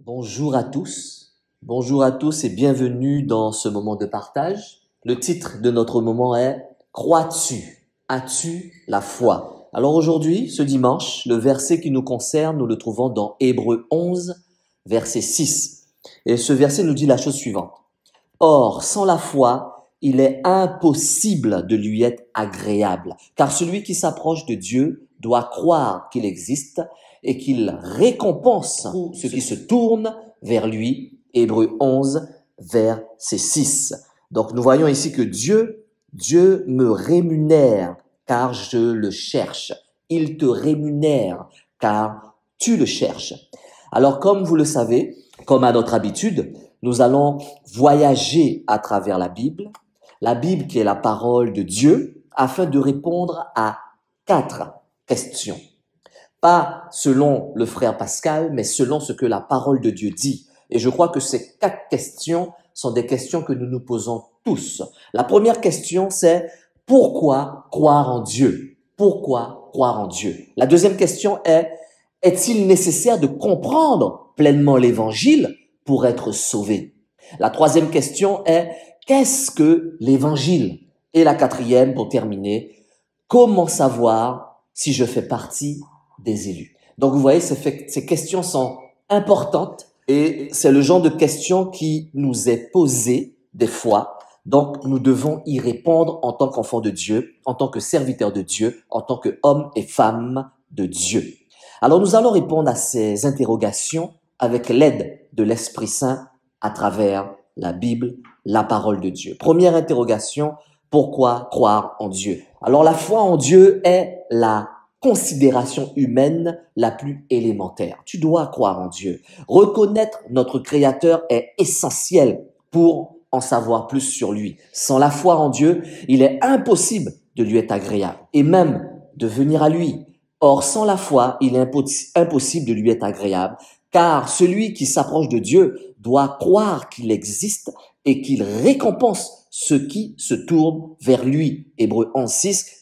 Bonjour à tous et bienvenue dans ce moment de partage. Le titre de notre moment est « Crois-tu? As-tu la foi ?» Alors aujourd'hui, ce dimanche, le verset qui nous concerne, nous le trouvons dans Hébreux 11, verset 6. Et ce verset nous dit la chose suivante. « Or, sans la foi, il est impossible de lui être agréable, car celui qui s'approche de Dieu doit croire qu'il existe et qu'il récompense ceux qui se tournent vers lui. » Hébreux 11, verset 6. Donc nous voyons ici que Dieu me rémunère car je le cherche. Il te rémunère car tu le cherches. Alors comme vous le savez, comme à notre habitude, nous allons voyager à travers la Bible qui est la parole de Dieu, afin de répondre à 4 questions. Pas selon le frère Pascal, mais selon ce que la parole de Dieu dit. Et je crois que ces 4 questions sont des questions que nous nous posons tous. La première question, c'est pourquoi croire en Dieu? Pourquoi croire en Dieu? La deuxième question est-il nécessaire de comprendre pleinement l'évangile pour être sauvé? La troisième question est, qu'est-ce que l'évangile? Et la quatrième, pour terminer, comment savoir si je fais partie des élus? Donc vous voyez, ces questions sont importantes et c'est le genre de questions qui nous est posée des fois. Donc nous devons y répondre en tant qu'enfants de Dieu, en tant que serviteurs de Dieu, en tant qu'hommes et femmes de Dieu. Alors nous allons répondre à ces interrogations avec l'aide de l'Esprit Saint à travers la Bible, la parole de Dieu. Première interrogation, pourquoi croire en Dieu? Alors la foi en Dieu est la considération humaine la plus élémentaire. Tu dois croire en Dieu. Reconnaître notre Créateur est essentiel pour en savoir plus sur lui. Sans la foi en Dieu, il est impossible de lui être agréable et même de venir à lui. Or, sans la foi, il est impossible de lui être agréable, car celui qui s'approche de Dieu doit croire qu'il existe et qu'il récompense ceux qui se tournent vers lui. Hébreux 11, 6,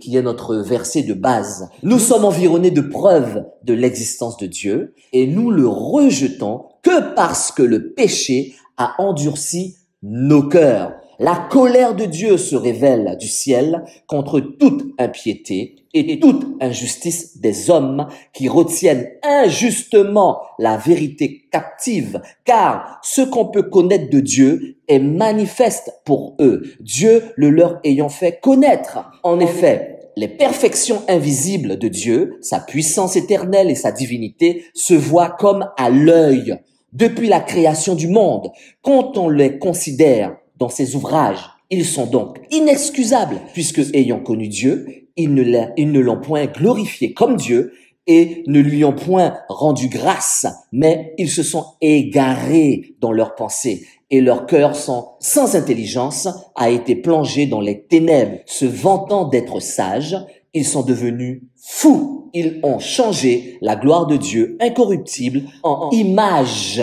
qui est notre verset de base. Nous sommes environnés de preuves de l'existence de Dieu et nous le rejetons que parce que le péché a endurci nos cœurs. La colère de Dieu se révèle du ciel contre toute impiété et toute injustice des hommes qui retiennent injustement la vérité captive, car ce qu'on peut connaître de Dieu est manifeste pour eux, Dieu le leur ayant fait connaître. En effet, les perfections invisibles de Dieu, sa puissance éternelle et sa divinité se voient comme à l'œil depuis la création du monde. Quand on les considère dans ses ouvrages, ils sont donc inexcusables, puisque ayant connu Dieu, ils ne l'ont point glorifié comme Dieu et ne lui ont point rendu grâce, mais ils se sont égarés dans leurs pensées et leur cœur sans intelligence a été plongé dans les ténèbres. Se vantant d'être sages, ils sont devenus fous. Ils ont changé la gloire de Dieu incorruptible en image,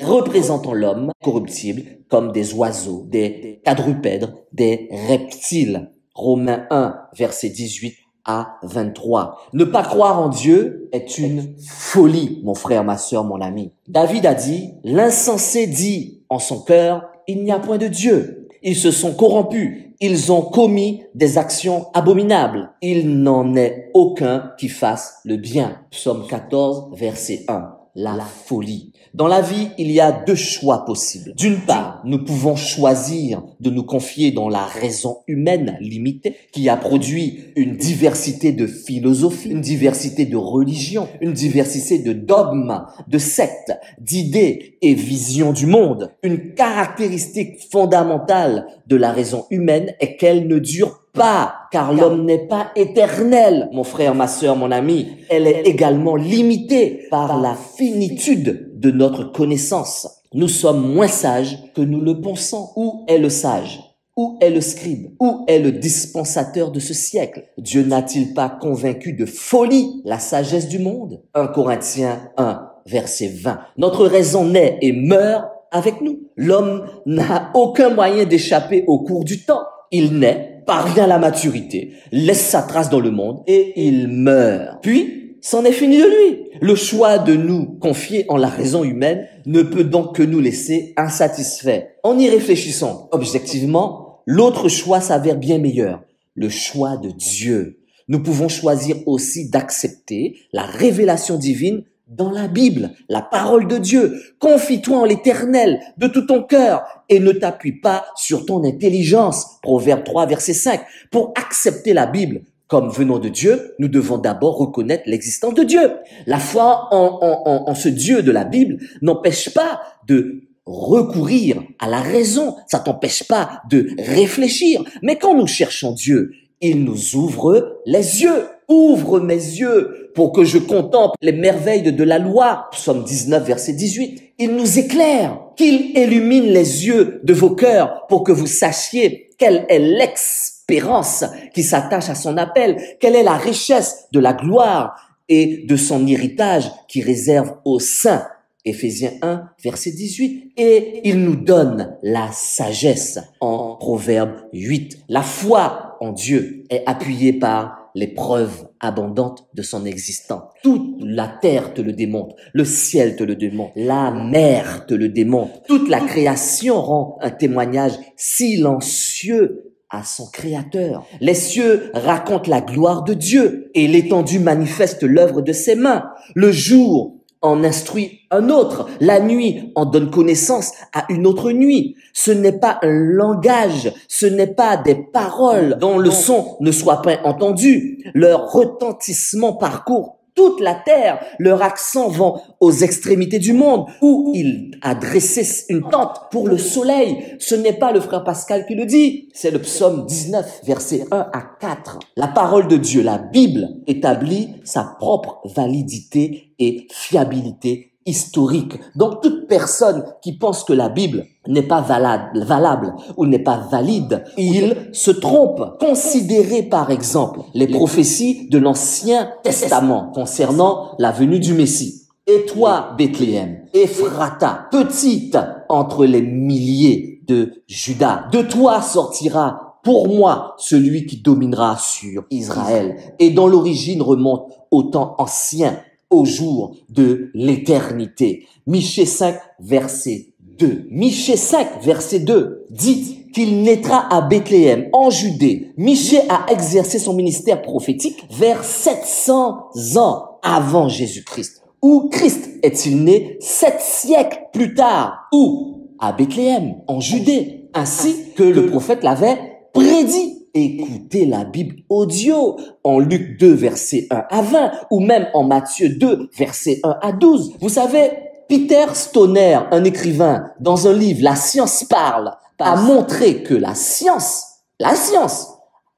représentant l'homme corruptible comme des oiseaux, des quadrupèdes, des reptiles. Romains 1, verset 18 à 23. Ne pas croire en Dieu est une folie, mon frère, ma sœur, mon ami. David a dit, l'insensé dit en son cœur, il n'y a point de Dieu. Ils se sont corrompus. Ils ont commis des actions abominables. Il n'en est aucun qui fasse le bien. Psaume 14, verset 1. La folie. Dans la vie, il y a 2 choix possibles. D'une part, nous pouvons choisir de nous confier dans la raison humaine limitée qui a produit une diversité de philosophies, une diversité de religions, une diversité de dogmes, de sectes, d'idées et visions du monde. Une caractéristique fondamentale de la raison humaine est qu'elle ne dure pas, car l'homme n'est pas éternel, mon frère, ma sœur, mon ami. Elle est également limitée par la finitude de notre connaissance. Nous sommes moins sages que nous le pensons. Où est le sage? Où est le scribe? Où est le dispensateur de ce siècle? Dieu n'a-t-il pas convaincu de folie la sagesse du monde? 1 Corinthiens 1, verset 20. Notre raison naît et meurt avec nous. L'homme n'a aucun moyen d'échapper au cours du temps. Il naît, parvient à la maturité, laisse sa trace dans le monde et il meurt. Puis, c'en est fini de lui. Le choix de nous confier en la raison humaine ne peut donc que nous laisser insatisfaits. En y réfléchissant objectivement, l'autre choix s'avère bien meilleur, le choix de Dieu. Nous pouvons choisir aussi d'accepter la révélation divine dans la Bible, la parole de Dieu. Confie-toi en l'Éternel de tout ton cœur et ne t'appuie pas sur ton intelligence. Proverbe 3, verset 5. Pour accepter la Bible comme venant de Dieu, nous devons d'abord reconnaître l'existence de Dieu. La foi en ce Dieu de la Bible n'empêche pas de recourir à la raison. Ça t'empêche pas de réfléchir. Mais quand nous cherchons Dieu, il nous ouvre les yeux. Ouvre mes yeux pour que je contemple les merveilles de la loi. Psaume 19, verset 18. Il nous éclaire, qu'il illumine les yeux de vos cœurs pour que vous sachiez quelle est l'espérance qui s'attache à son appel, quelle est la richesse de la gloire et de son héritage qui réserve aux saints. Éphésiens 1, verset 18. Et il nous donne la sagesse en Proverbe 8. La foi en Dieu est appuyée par les preuves abondantes de son existence. Toute la terre te le démontre, le ciel te le démontre, la mer te le démontre. Toute la création rend un témoignage silencieux à son créateur. Les cieux racontent la gloire de Dieu et l'étendue manifeste l'œuvre de ses mains. Le jour en instruit un autre. La nuit en donne connaissance à une autre nuit. Ce n'est pas un langage, ce n'est pas des paroles dont le son ne soit pas entendu. Leur retentissement parcourt toute la terre. Leur accent vont aux extrémités du monde où il a dressé une tente pour le soleil. Ce n'est pas le frère Pascal qui le dit, c'est le psaume 19, versets 1 à 4. La parole de Dieu, la Bible, établit sa propre validité et fiabilité historique. Donc toute personne qui pense que la Bible n'est pas valable ou n'est pas valide, il se trompe. Considérez par exemple les prophéties de l'Ancien Testament concernant la venue du Messie. Et toi, Bethléem, Ephrata, petite entre les milliers de Juda, de toi sortira pour moi celui qui dominera sur Israël. Et dont l'origine remonte au temps ancien, au jour de l'éternité. Michée 5, verset 2. Michée 5, verset 2 dit qu'il naîtra à Bethléem, en Judée. Michée a exercé son ministère prophétique vers 700 ans avant Jésus-Christ. Où Christ est-il né 7 siècles plus tard? Où? À Bethléem, en Judée. Ainsi que le prophète l'avait prédit. Écoutez la Bible audio en Luc 2, verset 1 à 20, ou même en Matthieu 2, verset 1 à 12. Vous savez, Peter Stoner, un écrivain, dans un livre, La science parle, a montré que la science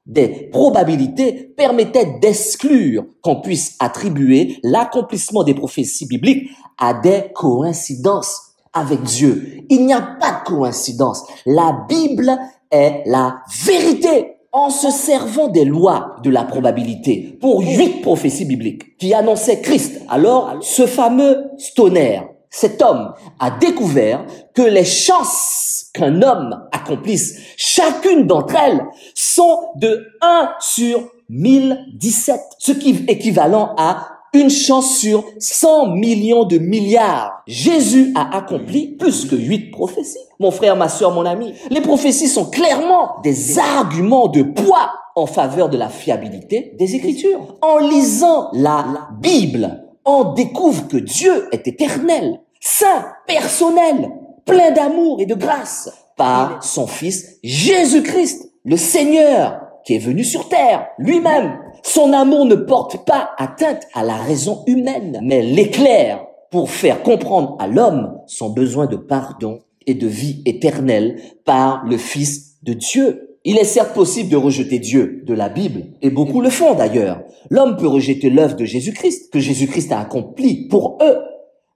des probabilités permettait d'exclure qu'on puisse attribuer l'accomplissement des prophéties bibliques à des coïncidences avec Dieu. Il n'y a pas de coïncidence. La Bible est la vérité. En se servant des lois de la probabilité pour 8 prophéties bibliques qui annonçaient Christ, alors ce fameux Stoner, cet homme a découvert que les chances qu'un homme accomplisse, chacune d'entre elles, sont de 1 sur 1017, ce qui est équivalent à une chance sur 100 millions de milliards. Jésus a accompli plus que 8 prophéties. Mon frère, ma sœur, mon ami, les prophéties sont clairement des arguments de poids en faveur de la fiabilité des Écritures. En lisant la Bible, on découvre que Dieu est éternel, saint, personnel, plein d'amour et de grâce par son Fils Jésus-Christ, le Seigneur qui est venu sur terre lui-même. Son amour ne porte pas atteinte à la raison humaine, mais l'éclaire pour faire comprendre à l'homme son besoin de pardon et de vie éternelle par le Fils de Dieu. Il est certes possible de rejeter Dieu de la Bible, et beaucoup le font d'ailleurs. L'homme peut rejeter l'œuvre de Jésus-Christ, que Jésus-Christ a accompli pour eux.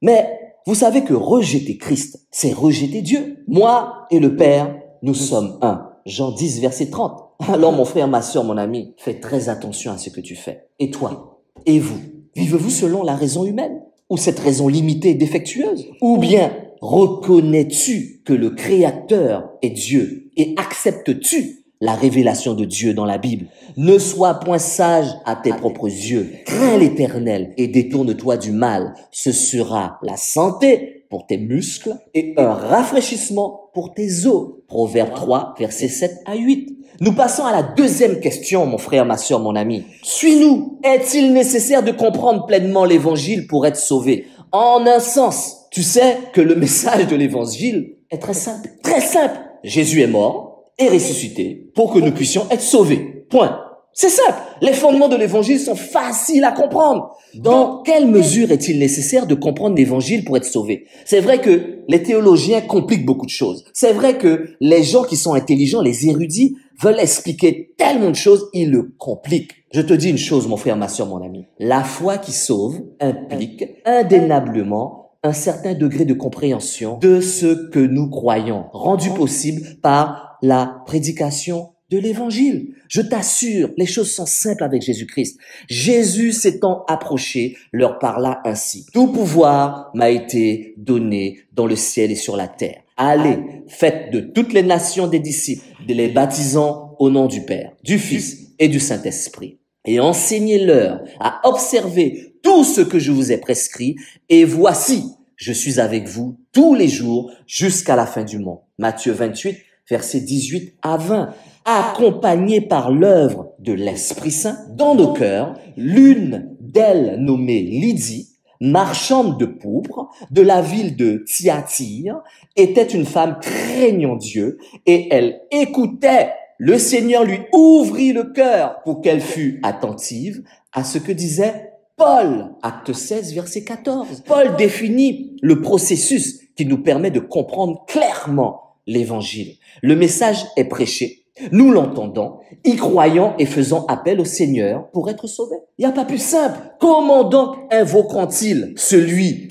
Mais vous savez que rejeter Christ, c'est rejeter Dieu. Moi et le Père, nous sommes un. Jean 10, verset 30. Alors mon frère, ma sœur, mon ami, fais très attention à ce que tu fais. Et toi? Et vous? Vivez-vous selon la raison humaine? Ou cette raison limitée et défectueuse? Ou bien reconnais-tu que le Créateur est Dieu? Et acceptes-tu la révélation de Dieu dans la Bible. Ne sois point sage à tes propres yeux. Crains l'Éternel et détourne-toi du mal. Ce sera la santé pour tes muscles et un rafraîchissement pour tes os. Proverbe 3, versets 7 à 8. Nous passons à la deuxième question, mon frère, ma sœur, mon ami. Suis-nous. Est-il nécessaire de comprendre pleinement l'évangile pour être sauvé? En un sens, tu sais que le message de l'évangile est très simple. Très simple. Jésus est mort et ressuscité pour que nous puissions être sauvés. Point. C'est simple. Les fondements de l'évangile sont faciles à comprendre. Dans quelle mesure est-il nécessaire de comprendre l'évangile pour être sauvé? C'est vrai que les théologiens compliquent beaucoup de choses. C'est vrai que les gens qui sont intelligents, les érudits, veulent expliquer tellement de choses, ils le compliquent. Je te dis une chose, mon frère, ma sœur, mon ami. La foi qui sauve implique indéniablement un certain degré de compréhension de ce que nous croyons, rendu possible par la prédication de l'évangile. Je t'assure, les choses sont simples avec Jésus-Christ. Jésus s'étant approché, leur parla ainsi. Tout pouvoir m'a été donné dans le ciel et sur la terre. Allez, faites de toutes les nations des disciples, les baptisant au nom du Père, du Fils et du Saint-Esprit. Et enseignez-leur à observer tout ce que je vous ai prescrit. Et voici, je suis avec vous tous les jours jusqu'à la fin du monde. Matthieu 28, versets 18 à 20. Accompagnés par l'œuvre de l'Esprit Saint dans nos cœurs, l'une d'elles nommée Lydie, marchande de pourpre de la ville de Thyatire, était une femme craignant Dieu et elle écoutait. Le Seigneur lui ouvrit le cœur pour qu'elle fût attentive à ce que disait Paul. Acte 16, verset 14. Paul définit le processus qui nous permet de comprendre clairement l'évangile. Le message est prêché. Nous l'entendons, y croyons et faisons appel au Seigneur pour être sauvés. Il n'y a pas plus simple. Comment donc invoqueront-ils celui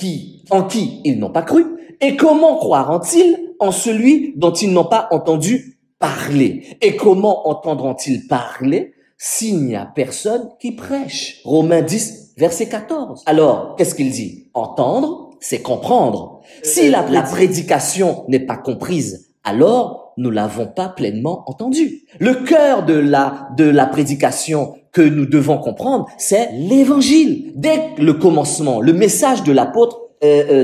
en qui ils n'ont pas cru? Et comment croiront-ils en celui dont ils n'ont pas entendu parler? Et comment entendront-ils parler s'il n'y a personne qui prêche? Romains 10, verset 14. Alors, qu'est-ce qu'il dit? Entendre, c'est comprendre. Si la prédication n'est pas comprise, alors nous l'avons pas pleinement entendu. Le cœur de la prédication que nous devons comprendre, c'est l'évangile. Dès le commencement, le message de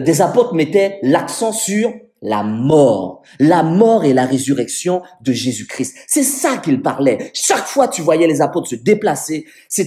des apôtres mettait l'accent sur la mort et la résurrection de Jésus-Christ. C'est ça qu'il parlait. Chaque fois tu voyais les apôtres se déplacer,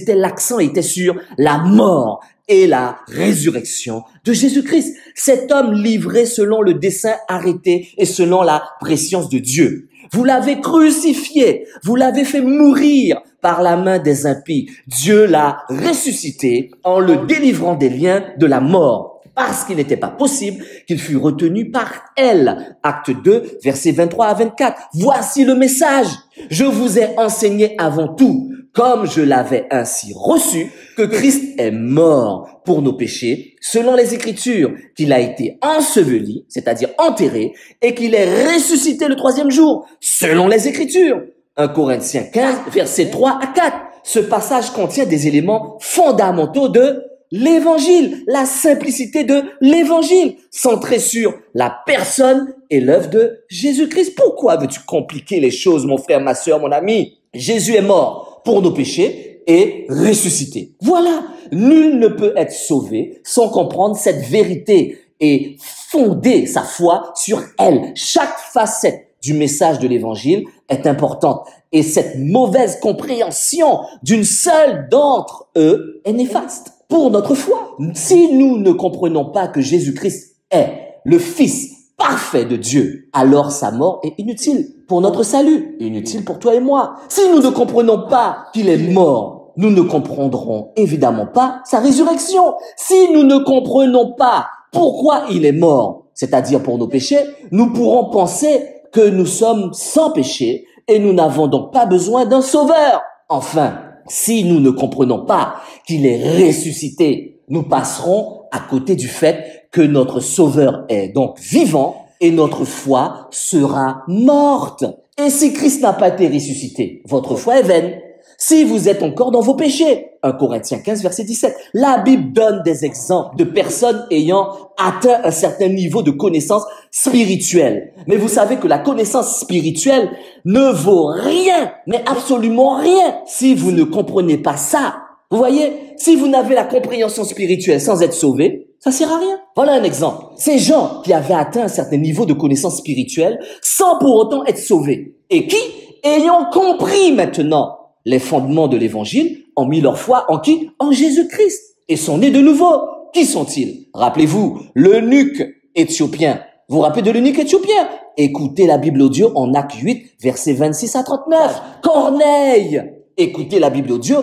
l'accent était sur la mort et la résurrection de Jésus-Christ. Cet homme livré selon le dessein arrêté et selon la prescience de Dieu. Vous l'avez crucifié, vous l'avez fait mourir par la main des impies. Dieu l'a ressuscité en le délivrant des liens de la mort, parce qu'il n'était pas possible qu'il fût retenu par elle. Acte 2, versets 23 à 24. Voici le message. Je vous ai enseigné avant tout, comme je l'avais ainsi reçu, que Christ est mort pour nos péchés, selon les Écritures, qu'il a été enseveli, c'est-à-dire enterré, et qu'il est ressuscité le troisième jour, selon les Écritures. 1 Corinthiens 15, versets 3 à 4. Ce passage contient des éléments fondamentaux de l'évangile, la simplicité de l'évangile, centré sur la personne et l'œuvre de Jésus-Christ. Pourquoi veux-tu compliquer les choses, mon frère, ma sœur, mon ami? Jésus est mort pour nos péchés et ressuscité. Voilà, nul ne peut être sauvé sans comprendre cette vérité et fonder sa foi sur elle. Chaque facette du message de l'évangile est importante et cette mauvaise compréhension d'une seule d'entre eux est néfaste pour notre foi. Si nous ne comprenons pas que Jésus-Christ est le Fils parfait de Dieu, alors sa mort est inutile pour notre salut, inutile pour toi et moi. Si nous ne comprenons pas qu'il est mort, nous ne comprendrons évidemment pas sa résurrection. Si nous ne comprenons pas pourquoi il est mort, c'est-à-dire pour nos péchés, nous pourrons penser que nous sommes sans péché et nous n'avons donc pas besoin d'un sauveur. Enfin, si nous ne comprenons pas qu'il est ressuscité, nous passerons à côté du fait que notre Sauveur est donc vivant et notre foi sera morte. Et si Christ n'a pas été ressuscité, votre foi est vaine. si vous êtes encore dans vos péchés. 1 Corinthiens 15, verset 17. La Bible donne des exemples de personnes ayant atteint un certain niveau de connaissance spirituelle. Mais vous savez que la connaissance spirituelle ne vaut rien, mais absolument rien, si vous ne comprenez pas ça. Vous voyez, si vous n'avez la compréhension spirituelle sans être sauvé, ça sert à rien. Voilà un exemple. Ces gens qui avaient atteint un certain niveau de connaissance spirituelle sans pour autant être sauvés. Et qui, ayant compris maintenant les fondements de l'évangile, ont mis leur foi en qui? En Jésus-Christ. Et sont nés de nouveau. Qui sont-ils? Rappelez-vous, l'eunuque éthiopien. Vous vous rappelez de l'eunuque éthiopien? Écoutez la Bible audio en Actes 8, versets 26 à 39. Corneille. Écoutez la Bible audio,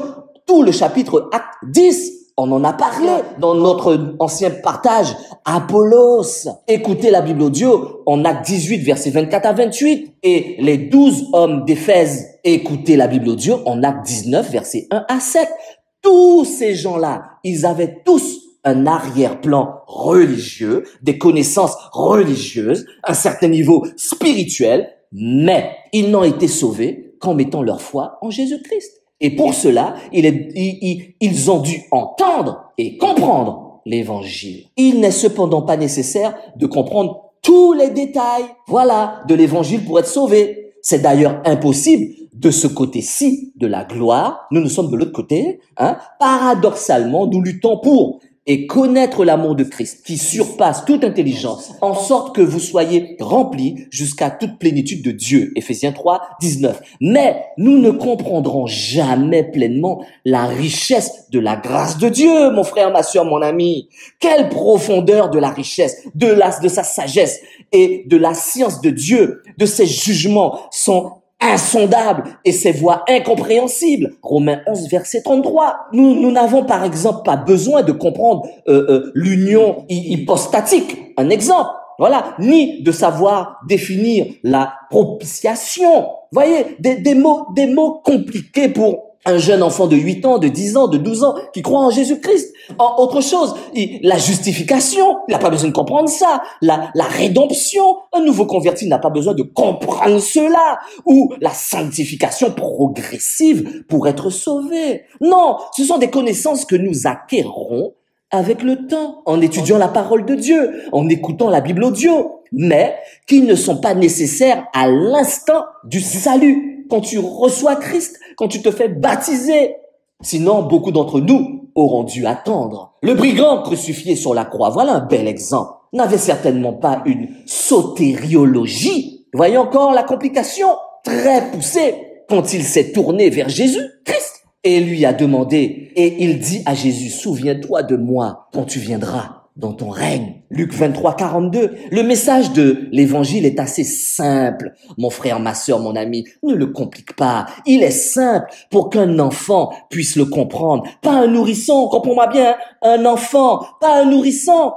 tout le chapitre Acte 10. On en a parlé dans notre ancien partage. Apollos. Écoutez la Bible audio en Acte 18, versets 24 à 28. Et les 12 hommes d'Éphèse. Écoutez la Bible audio en Acte 19, versets 1 à 7. Tous ces gens-là, ils avaient tous un arrière-plan religieux, des connaissances religieuses, un certain niveau spirituel, mais ils n'ont été sauvés qu'en mettant leur foi en Jésus-Christ. Et pour cela, ils ont dû entendre et comprendre l'évangile. Il n'est cependant pas nécessaire de comprendre tous les détails, de l'évangile pour être sauvé. C'est d'ailleurs impossible de ce côté-ci de la gloire. Nous sommes de l'autre côté. Paradoxalement, nous luttons pour et connaître l'amour de Christ qui surpasse toute intelligence, en sorte que vous soyez remplis jusqu'à toute plénitude de Dieu. Éphésiens 3, 19. Mais nous ne comprendrons jamais pleinement la richesse de la grâce de Dieu, mon frère, ma sœur, mon ami. Quelle profondeur de la richesse, de sa sagesse et de la science de Dieu, de ses jugements sont insondable et ses voies incompréhensibles. Romains 11, verset 33. Nous n'avons par exemple pas besoin de comprendre l'union hypostatique, un exemple. Ni de savoir définir la propitiation. Voyez, des mots compliqués pour un jeune enfant de 8 ans, de 10 ans, de 12 ans qui croit en Jésus-Christ. Autre chose, la justification, il n'a pas besoin de comprendre ça. La rédemption, un nouveau converti n'a pas besoin de comprendre cela. Ou la sanctification progressive pour être sauvé. Non, ce sont des connaissances que nous acquérons avec le temps, en étudiant la parole de Dieu, en écoutant la Bible audio, mais qui ne sont pas nécessaires à l'instant du salut, quand tu reçois Christ, quand tu te fais baptiser. Sinon, beaucoup d'entre nous auront dû attendre. Le brigand crucifié sur la croix, voilà un bel exemple, n'avait certainement pas une sotériologie. Voyez encore la complication très poussée quand il s'est tourné vers Jésus, Christ. Et lui a demandé, et il dit à Jésus, souviens-toi de moi quand tu viendras dans ton règne. Luc 23, 42. Le message de l'évangile est assez simple. Mon frère, ma sœur, mon ami, ne le complique pas. Il est simple pour qu'un enfant puisse le comprendre. Pas un nourrisson, comprends-moi bien, un enfant, pas un nourrisson.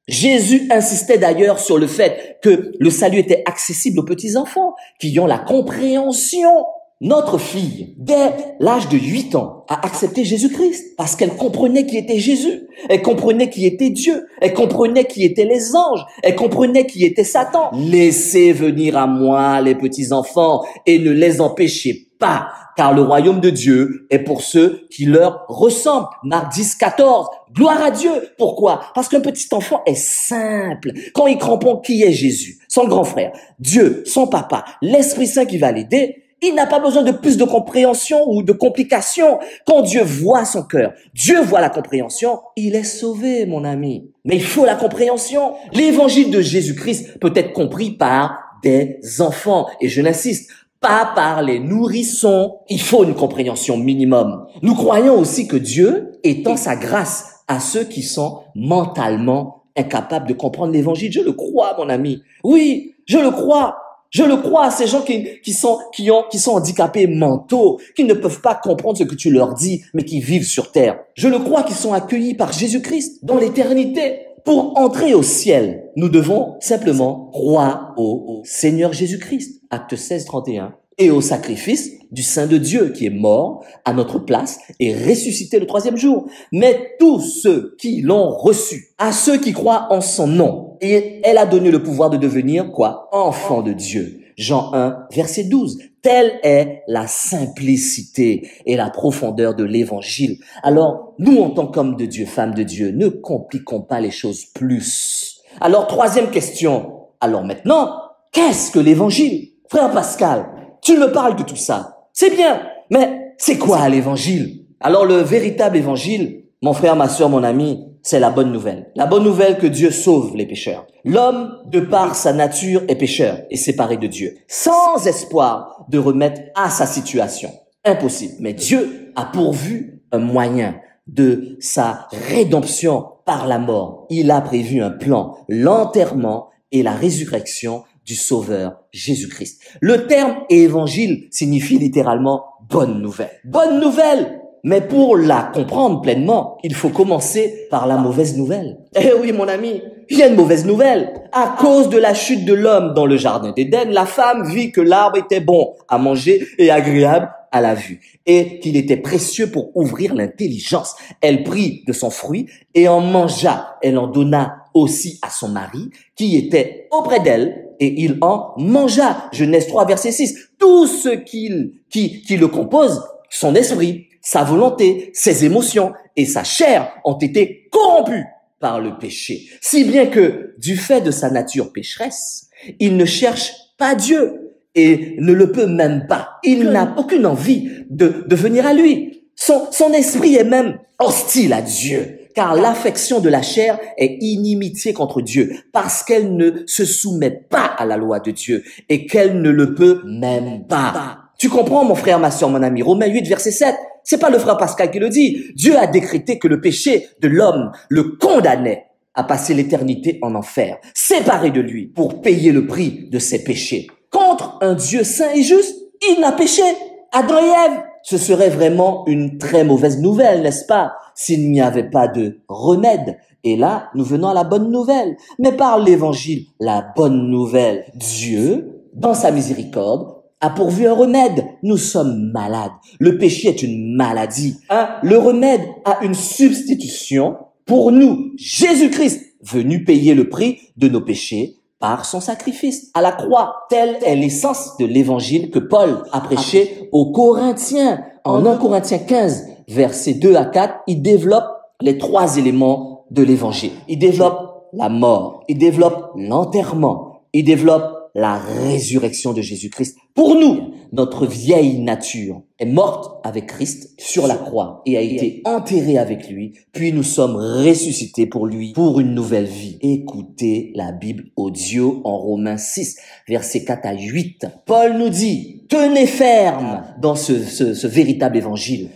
Jésus insistait d'ailleurs sur le fait que le salut était accessible aux petits-enfants qui ont la compréhension. Notre fille, dès l'âge de 8 ans, a accepté Jésus-Christ parce qu'elle comprenait qui était Jésus. Elle comprenait qui était Dieu. Elle comprenait qui étaient les anges. Elle comprenait qui était Satan. Laissez venir à moi les petits-enfants et ne les empêchez pas, car le royaume de Dieu est pour ceux qui leur ressemblent. Marc 10, 14. Gloire à Dieu. Pourquoi? Parce qu'un petit enfant est simple. Quand il comprend qui est Jésus, son grand frère, Dieu, son papa, l'Esprit Saint qui va l'aider, il n'a pas besoin de plus de compréhension ou de complications. Quand Dieu voit son cœur, Dieu voit la compréhension, il est sauvé, mon ami. Mais il faut la compréhension. L'évangile de Jésus-Christ peut être compris par des enfants. Et je l'insiste, pas par les nourrissons. Il faut une compréhension minimum. Nous croyons aussi que Dieu étend sa grâce à ceux qui sont mentalement incapables de comprendre l'évangile. Je le crois, mon ami. Oui, je le crois. Je le crois à ces gens qui sont handicapés mentaux, qui ne peuvent pas comprendre ce que tu leur dis, mais qui vivent sur terre. Je le crois qu'ils sont accueillis par Jésus-Christ dans l'éternité. Pour entrer au ciel, nous devons simplement croire au Seigneur Jésus-Christ. Acte 16, 31. Et au sacrifice du Saint de Dieu qui est mort à notre place et ressuscité le 3e jour. Mais tous ceux qui l'ont reçu, à ceux qui croient en son nom, et elle a donné le pouvoir de devenir quoi? Enfants de Dieu. Jean 1, verset 12. Telle est la simplicité et la profondeur de l'évangile. Alors, nous, en tant qu'hommes de Dieu, femmes de Dieu, ne compliquons pas les choses plus. Alors, troisième question. Alors maintenant, qu'est-ce que l'évangile? Frère Pascal, tu me parles de tout ça. C'est bien, mais c'est quoi l'évangile? Alors, le véritable évangile, mon frère, ma sœur, mon ami, c'est la bonne nouvelle. La bonne nouvelle que Dieu sauve les pécheurs. L'homme, de par sa nature, est pécheur et séparé de Dieu, sans espoir de remettre à sa situation. Impossible. Mais Dieu a pourvu un moyen de sa rédemption par la mort. Il a prévu un plan, l'enterrement et la résurrection du Sauveur Jésus-Christ. Le terme évangile signifie littéralement bonne nouvelle. Bonne nouvelle! Mais pour la comprendre pleinement, il faut commencer par la mauvaise nouvelle. Eh oui, mon ami, il y a une mauvaise nouvelle. À cause de la chute de l'homme dans le jardin d'Éden, la femme vit que l'arbre était bon à manger et agréable à la vue, et qu'il était précieux pour ouvrir l'intelligence. Elle prit de son fruit et en mangea. Elle en donna aussi à son mari, qui était auprès d'elle, et il en mangea. Genèse 3, verset 6. Tout ce qui le compose, son esprit, sa volonté, ses émotions et sa chair ont été corrompus par le péché. Si bien que, du fait de sa nature pécheresse, il ne cherche pas Dieu et ne le peut même pas. Il n'a aucune envie de venir à lui. Son esprit est même hostile à Dieu, car l'affection de la chair est inimitié contre Dieu, parce qu'elle ne se soumet pas à la loi de Dieu et qu'elle ne le peut même pas. Tu comprends, mon frère, ma sœur, mon ami? Romains 8, verset 7. C'est pas le frère Pascal qui le dit. Dieu a décrété que le péché de l'homme le condamnait à passer l'éternité en enfer, séparé de lui, pour payer le prix de ses péchés. Contre un Dieu saint et juste, il n'a péché. Adam et Ève. Ce serait vraiment une très mauvaise nouvelle, n'est-ce pas, s'il n'y avait pas de remède. Et là, nous venons à la bonne nouvelle. Mais par l'évangile, la bonne nouvelle, Dieu, dans sa miséricorde, a pourvu un remède. Nous sommes malades. Le péché est une maladie. Le remède a une substitution pour nous. Jésus-Christ, venu payer le prix de nos péchés par son sacrifice à la croix. Telle est l'essence de l'évangile que Paul a prêché aux Corinthiens. En 1 Corinthiens 15, versets 2 à 4, il développe les trois éléments de l'évangile. Il développe la mort, il développe l'enterrement, il développe la résurrection de Jésus-Christ. Pour nous, notre vieille nature est morte avec Christ sur la croix et a été enterrée avec lui, puis nous sommes ressuscités pour lui, pour une nouvelle vie. Écoutez la Bible audio en Romains 6, versets 4 à 8. Paul nous dit, tenez ferme dans ce véritable évangile,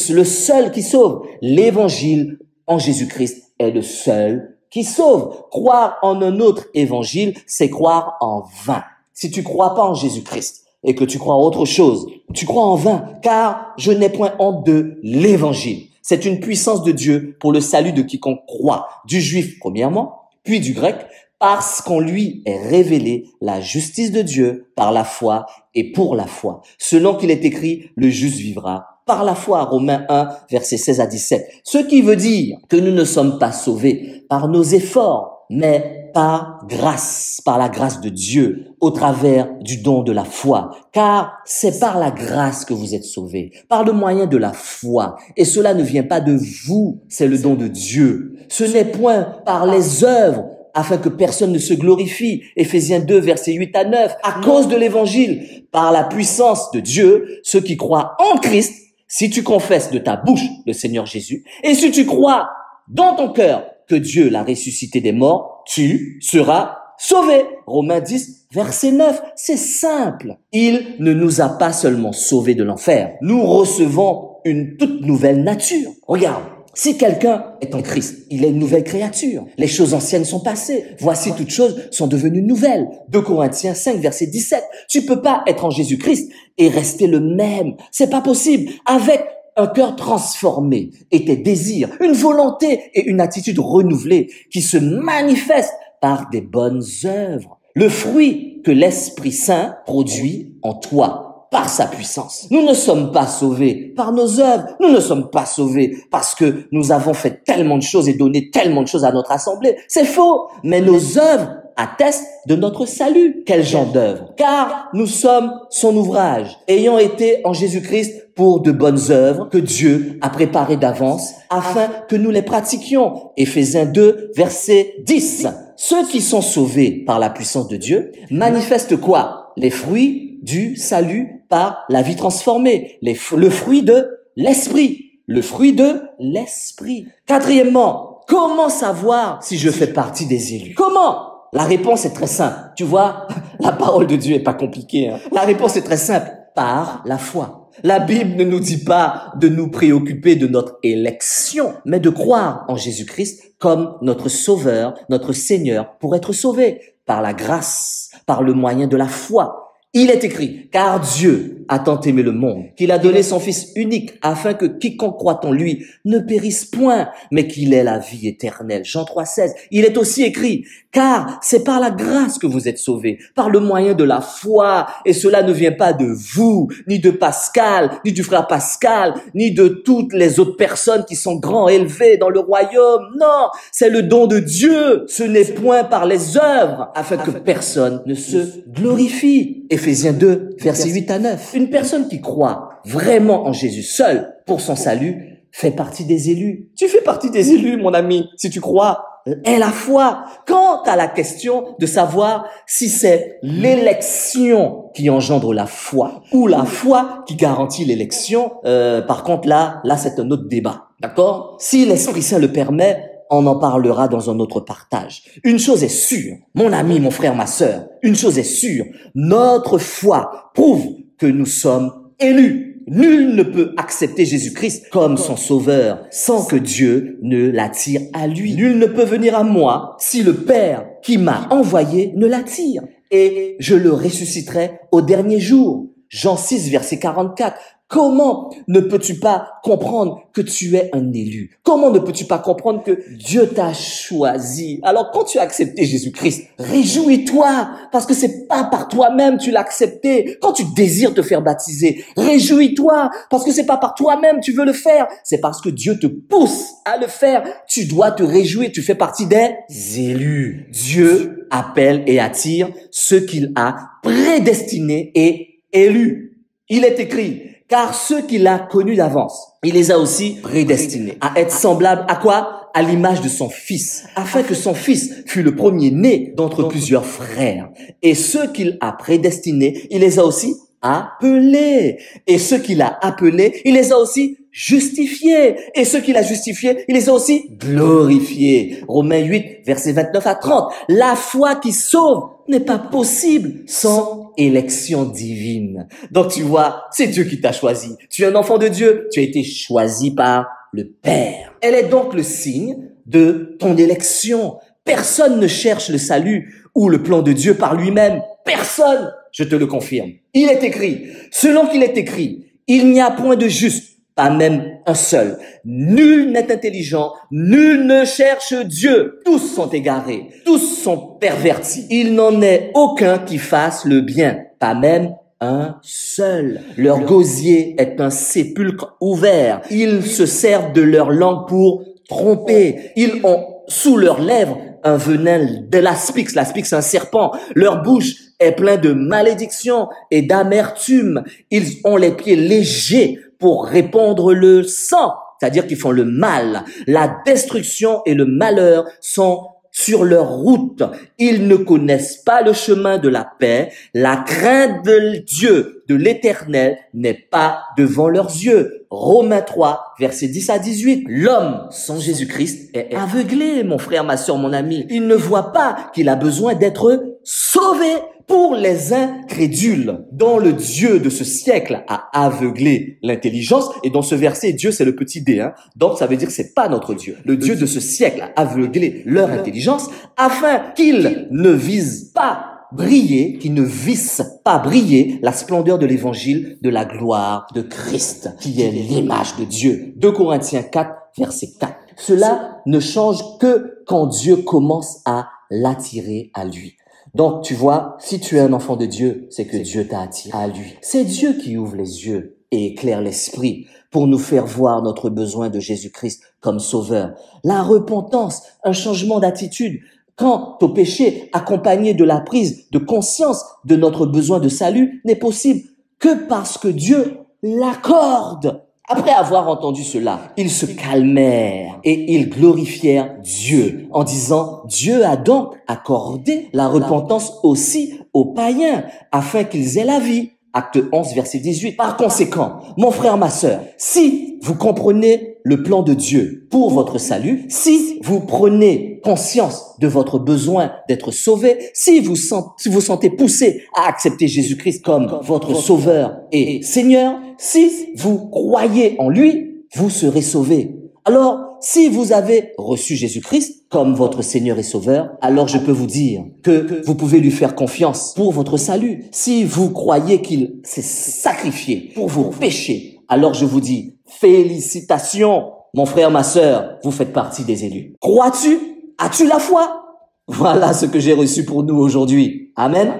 le seul qui sauve. L'évangile en Jésus-Christ est le seul qui sauve. Croire en un autre évangile, c'est croire en vain. Si tu crois pas en Jésus-Christ et que tu crois en autre chose, tu crois en vain, car je n'ai point honte de l'évangile. C'est une puissance de Dieu pour le salut de quiconque croit, du juif premièrement, puis du grec, parce qu'on lui est révélé la justice de Dieu par la foi et pour la foi. Selon qu'il est écrit, le juste vivra par la foi, Romains 1, versets 16 à 17. Ce qui veut dire que nous ne sommes pas sauvés par nos efforts, mais par grâce, par la grâce de Dieu, au travers du don de la foi. Car c'est par la grâce que vous êtes sauvés, par le moyen de la foi. Et cela ne vient pas de vous, c'est le don de Dieu. Ce n'est point par les œuvres, afin que personne ne se glorifie. Éphésiens 2, versets 8 à 9. À cause de l'évangile, par la puissance de Dieu, ceux qui croient en Christ, si tu confesses de ta bouche le Seigneur Jésus, et si tu crois dans ton cœur que Dieu l'a ressuscité des morts, tu seras sauvé. Romains 10, verset 9. C'est simple. Il ne nous a pas seulement sauvés de l'enfer. Nous recevons une toute nouvelle nature. Regarde. Si quelqu'un est en Christ, il est une nouvelle créature. Les choses anciennes sont passées. Voici toutes choses sont devenues nouvelles. 2 Corinthiens 5, verset 17. Tu peux pas être en Jésus-Christ et rester le même. C'est pas possible. Avec un cœur transformé et tes désirs, une volonté et une attitude renouvelée qui se manifestent par des bonnes œuvres. Le fruit que l'Esprit Saint produit en toi. Par sa puissance. Nous ne sommes pas sauvés par nos œuvres. Nous ne sommes pas sauvés parce que nous avons fait tellement de choses et donné tellement de choses à notre assemblée. C'est faux. Mais nos œuvres atteste de notre salut. Quel genre d'œuvre? Car nous sommes son ouvrage, ayant été en Jésus-Christ pour de bonnes œuvres que Dieu a préparées d'avance afin que nous les pratiquions. Éphésiens 2, verset 10. Ceux qui sont sauvés par la puissance de Dieu manifestent quoi? Les fruits du salut par la vie transformée. Le fruit de l'esprit. Le fruit de l'esprit. Quatrièmement, comment savoir si je fais partie des élus? Comment? La réponse est très simple. Tu vois, la parole de Dieu est pas compliquée, hein. La réponse est très simple. Par la foi. La Bible ne nous dit pas de nous préoccuper de notre élection, mais de croire en Jésus-Christ comme notre Sauveur, notre Seigneur, pour être sauvé par la grâce, par le moyen de la foi. Il est écrit, car Dieu a tant aimé le monde, qu'il a donné son Fils unique, afin que quiconque croit en lui ne périsse point, mais qu'il ait la vie éternelle. Jean 3,16. Il est aussi écrit, car c'est par la grâce que vous êtes sauvés, par le moyen de la foi, et cela ne vient pas de vous, ni de Pascal, ni du frère Pascal, ni de toutes les autres personnes qui sont grands, élevés dans le royaume. Non, c'est le don de Dieu. Ce n'est point par les œuvres, afin que personne ne se glorifie. Éphésiens 2, versets 8 à 9. Une personne qui croit vraiment en Jésus seul pour son salut fait partie des élus. Tu fais partie des élus, mon ami, si tu crois. Et la foi. Quant à la question de savoir si c'est l'élection qui engendre la foi ou la foi qui garantit l'élection, par contre là c'est un autre débat. D'accord? Si l'Esprit Saint le permet, on en parlera dans un autre partage. Une chose est sûre, mon ami, mon frère, ma sœur, une chose est sûre, notre foi prouve que nous sommes élus. Nul ne peut accepter Jésus-Christ comme son sauveur sans que Dieu ne l'attire à lui. Nul ne peut venir à moi si le Père qui m'a envoyé ne l'attire. Et je le ressusciterai au dernier jour. Jean 6, verset 44. Comment ne peux-tu pas comprendre que tu es un élu? Comment ne peux-tu pas comprendre que Dieu t'a choisi? Alors quand tu as accepté Jésus-Christ, réjouis-toi parce que c'est pas par toi-même tu l'as accepté. Quand tu désires te faire baptiser, réjouis-toi parce que c'est pas par toi-même tu veux le faire. C'est parce que Dieu te pousse à le faire. Tu dois te réjouir. Tu fais partie des élus. Dieu appelle et attire ceux qu'il a prédestinés et élus. Il est écrit, car ceux qu'il a connus d'avance, il les a aussi prédestinés à être semblables à quoi? À l'image de son Fils, afin que son Fils fût le premier-né d'entre plusieurs frères. Et ceux qu'il a prédestinés, il les a aussi appelés. Et ceux qu'il a appelés, il les a aussi justifiés. Et ceux qu'il a justifiés, il les a aussi glorifiés. Romains 8, versets 29 à 30. La foi qui sauve n'est pas possible sans élection divine. Donc tu vois, c'est Dieu qui t'a choisi. Tu es un enfant de Dieu, tu as été choisi par le Père. Elle est donc le signe de ton élection. Personne ne cherche le salut ou le plan de Dieu par lui-même. Personne, je te le confirme. Il est écrit, selon qu'il est écrit, il n'y a point de juste, pas même un seul. Nul n'est intelligent, nul ne cherche Dieu. Tous sont égarés, tous sont pervertis. Il n'en est aucun qui fasse le bien, pas même un seul. Leur gosier est un sépulcre ouvert. Ils se servent de leur langue pour tromper. Ils ont sous leurs lèvres un venin de l'aspix. L'aspix, c'est un serpent. Leur bouche est pleine de malédiction et d'amertume. Ils ont les pieds légers pour répandre le sang, c'est-à-dire qu'ils font le mal. La destruction et le malheur sont sur leur route. Ils ne connaissent pas le chemin de la paix. La crainte de Dieu, de l'Éternel, n'est pas devant leurs yeux. Romains 3, versets 10 à 18. L'homme sans Jésus-Christ est aveuglé, mon frère, ma sœur, mon ami. Il ne voit pas qu'il a besoin d'être sauvé. Pour les incrédules, dont le Dieu de ce siècle a aveuglé l'intelligence, et dans ce verset, Dieu c'est le petit d, hein, donc ça veut dire que c'est pas notre Dieu. Le Dieu de ce siècle a aveuglé leur intelligence, afin qu'ils ne visent pas briller, qu'ils ne vissent pas briller la splendeur de l'évangile de la gloire de Christ, qui est l'image de Dieu. 2 Corinthiens 4, verset 4. Cela ne change que quand Dieu commence à l'attirer à lui. Donc, tu vois, si tu es un enfant de Dieu, c'est que Dieu t'a attiré à lui. C'est Dieu qui ouvre les yeux et éclaire l'esprit pour nous faire voir notre besoin de Jésus-Christ comme sauveur. La repentance, un changement d'attitude, quant au péché accompagné de la prise de conscience de notre besoin de salut n'est possible que parce que Dieu l'accorde. Après avoir entendu cela, ils se calmèrent et ils glorifièrent Dieu en disant, Dieu a donc accordé la repentance aussi aux païens afin qu'ils aient la vie. Acte 11, verset 18. Par conséquent, mon frère, ma sœur, si vous comprenez le plan de Dieu pour votre salut, si vous prenez conscience de votre besoin d'être sauvé, si vous sentez poussé à accepter Jésus-Christ comme votre sauveur et Seigneur, si vous croyez en lui, vous serez sauvés. Alors, si vous avez reçu Jésus-Christ comme votre Seigneur et Sauveur, alors je peux vous dire que vous pouvez lui faire confiance pour votre salut. Si vous croyez qu'il s'est sacrifié pour vos péchés, alors je vous dis, félicitations, mon frère, ma sœur, vous faites partie des élus. Crois-tu? As-tu la foi? Voilà ce que j'ai reçu pour nous aujourd'hui. Amen.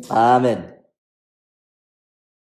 Amen.